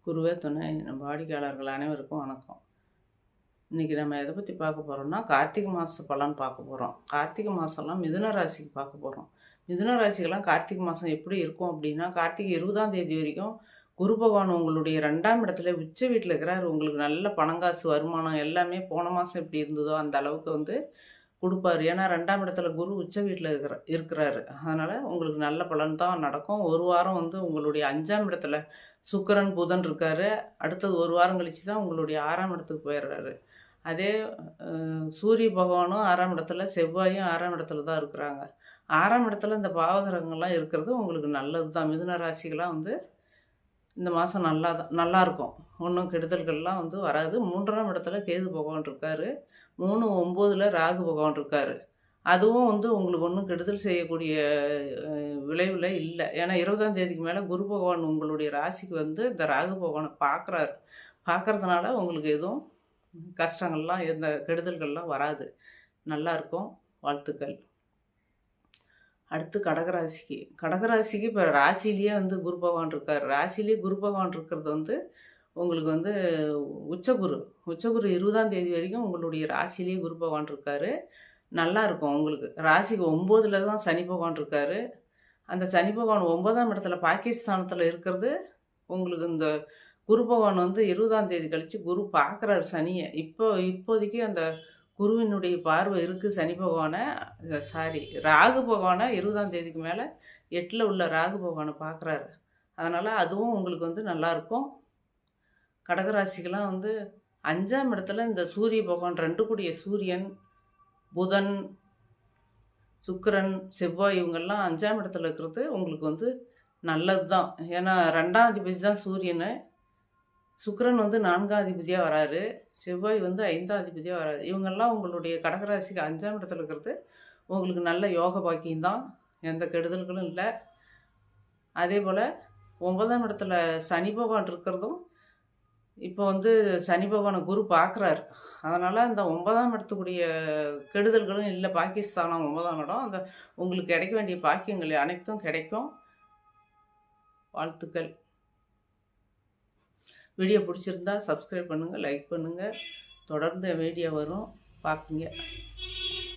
குருவே துணை. நம்ம வாடிக்கையாளர்கள் அனைவருக்கும் வணக்கம். இன்றைக்கி நம்ம எதை பற்றி பார்க்க போகிறோம்னா, கார்த்திகை மாத பலன் பார்க்க போகிறோம். கார்த்திகை மாதம்லாம் மிதுன ராசிக்கு பார்க்க போகிறோம். மிதுன ராசிக்கெல்லாம் கார்த்திகை மாதம் எப்படி இருக்கும் அப்படின்னா, கார்த்திகை 20ஆம் தேதி வரைக்கும் குரு பகவான் உங்களுடைய 2ஆம் இடத்துல உச்ச வீட்டில் இருக்கிறார். உங்களுக்கு நல்ல பணங்காசு வருமானம் எல்லாமே போன மாதம் எப்படி இருந்ததோ அந்த அளவுக்கு குடுப்பாரு. ஏன்னா 2ஆம் இடத்துல குரு உச்ச வீட்ல இருக்கிறாரு. அதனால உங்களுக்கு நல்ல பலன் தான் நடக்கும். ஒரு வாரம் உங்களுடைய 5ஆம் இடத்துல சுக்கிரன், புதன் இருக்காரு. அடுத்தது ஒரு வாரம் கழிச்சு தான் உங்களுடைய 6ஆம் இடத்துக்கு போயிடுறாரு. அதே சூரிய பகவானும் 6ஆம் இடத்துல, செவ்வாயும் 6ஆம் இடத்துல தான் இருக்கிறாங்க. 6ஆம் இடத்துல இந்த பாவகிரகங்கள்லாம் இருக்கிறது உங்களுக்கு நல்லது தான். மிதுன ராசிக்கெல்லாம் இந்த மாதம் நல்லாயிருக்கும். ஒன்றும் கெடுதல்கள்லாம் வராது. 3ஆம் இடத்துல கேது பகவான் இருக்காரு. 3, 9ல் ராகு பகவான் இருக்காரு. அதுவும் உங்களுக்கு ஒன்றும் கெடுதல் செய்யக்கூடிய விளைவில் இல்லை. ஏன்னா 20ஆம் தேதிக்கு மேலே குரு பகவான் உங்களுடைய ராசிக்கு இந்த ராகு பகவானை பார்க்குறாரு. பார்க்குறதுனால உங்களுக்கு எதுவும் கஷ்டங்கள்லாம் எந்த கெடுதல்கள்லாம் வராது. நல்லாயிருக்கும். வாழ்த்துக்கள். அடுத்து கடகராசிக்கு இப்போ ராசிலேயே குரு பகவான் இருக்கார். ராசிலேயே குரு பகவான் இருக்கிறது உங்களுக்கு உச்சகுரு 20ஆம் தேதி வரைக்கும் உங்களுடைய ராசிலேயே குரு பகவான் இருக்கார். நல்லாயிருக்கும் உங்களுக்கு. ராசிக்கு 9ல் தான் சனி பகவான் இருக்கார். அந்த சனி பகவான் 9ஆம் இடத்துல பாகிஸ்தானத்தில் இருக்கிறது உங்களுக்கு இந்த குரு பகவான் 20ஆம் தேதி கழித்து குரு பார்க்குறாரு சனியை. இப்போதைக்கு அந்த குருவினுடைய பார்வை இருக்குது சனி பகவானை, ராகு பகவானை 20ஆம் தேதிக்கு மேலே 8ல் உள்ள ராகு பகவானை பார்க்குறாரு. அதனால் அதுவும் உங்களுக்கு நல்லாயிருக்கும். கடகராசிக்கெல்லாம் 5ஆம் இடத்துல இந்த சூரிய பகவான் 2 கூடிய சூரியன், புதன், சுக்கிரன், செவ்வாய் இவங்கெல்லாம் 5ஆம் இடத்துல இருக்கிறது உங்களுக்கு நல்லது தான். ஏன்னா 2ஆம் அதிபதி தான் சூரியன். சுக்கிரன் 4ஆம் அதிபதியாக வராரு. செவ்வாய் 5ஆம் அதிபதியாக வராரு. இவங்கெல்லாம் உங்களுடைய கடகராசிக்கு 5ஆம் இடத்துல இருக்கிறது உங்களுக்கு நல்ல யோக பாக்கியம்தான். எந்த கெடுதல்களும் இல்லை. அதே போல் 9ஆம் இடத்துல சனி பகவான் இருக்கிறதும் இப்போ சனி பகவானை குரு பார்க்குறாரு. அதனால் அந்த 9ஆம் இடத்துக்குரிய கெடுதல்களும் இல்லை. பாகிஸ்தானம் 9ஆம் இடம். உங்களுக்கு கிடைக்க வேண்டிய பாக்கியங்கள் அனைத்தும் கிடைக்கும். வாழ்த்துக்கள். வீடியோ பிடிச்சிருந்தா சப்ஸ்கிரைப் பண்ணுங்கள், லைக் பண்ணுங்கள். தொடர்ந்து வீடியோ வரும், பார்க்குங்க.